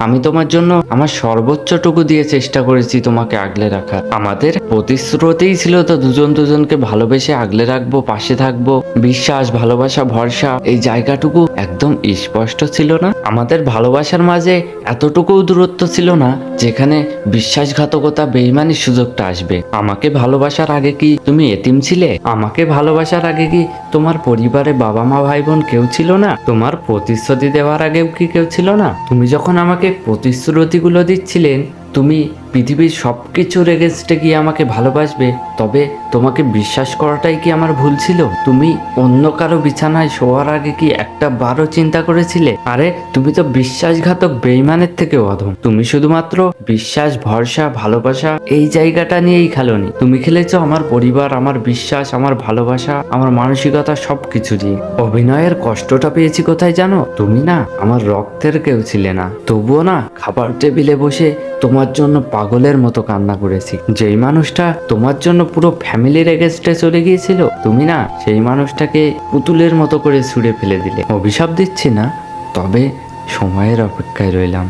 আমি তোমার জন্য আমার সর্বোচ্চটুকু দিয়ে চেষ্টা করেছি তোমাকে আগলে রাখার। আমাদের প্রতিশ্রুতিই ছিল তো দুজন দুজনকে ভালোবেসে আগলে রাখবো, পাশে থাকবো। বিশ্বাস, ভালোবাসা, ভরসা এই জায়গাটুকু একদম স্পষ্ট ছিল না? আমাদের ভালোবাসার মাঝে এতটুকুও দূরত্ব ছিল না যেখানে বিশ্বাসঘাতকতা, বেইমানির সুযোগটা আসবে। আমাকে ভালোবাসার আগে কি তুমি এতিম ছিলে? আমাকে ভালোবাসার আগে কি তোমার পরিবারে বাবা মা ভাই বোন কেউ ছিল না? তোমার প্রতিশ্রুতি দেওয়ার আগেও কি কেউ ছিল না? তুমি যখন আমাকে প্রতিশ্রুতিগুলো দিচ্ছিলেন তুমি পৃথিবীর সবকিছুর এগেনস্টে গিয়ে আমাকে ভালোবাসবে, তবে তোমাকে বিশ্বাস করাটাই কি আমার ভুল ছিল? তুমি অন্য কারো বিছানায় শোয়ার আগে কি একটা বারও চিন্তা করেছিলে? আরে তুমি তো বিশ্বাসঘাতক বেইমানের থেকেও অধম। তুমি শুধুমাত্র বিশ্বাস, ভরসা, ভালোবাসা এই জায়গাটা নিয়েই খেলোনি, তুমি খেলেছো আমার পরিবার, আমার বিশ্বাস, আমার ভালোবাসা, আমার মানসিকতা সবকিছু দিয়ে। অভিনয়ের কষ্টটা পেয়েছি কোথায় জানো? তুমি না আমার রক্তের কেউ ছিলে না, তবুও না খাবার টেবিলে বসে তোমার জন্য পাগলের মতো কান্না করেছি। যেই মানুষটা তোমার জন্য পুরো ফ্যামিলির এগেনস্টে চলে গিয়েছিল, তুমি না সেই মানুষটাকে পুতুলের মতো করে ছুঁড়ে ফেলে দিলে। অভিশাপ দিচ্ছি না, তবে সময়ের অপেক্ষায় রইলাম।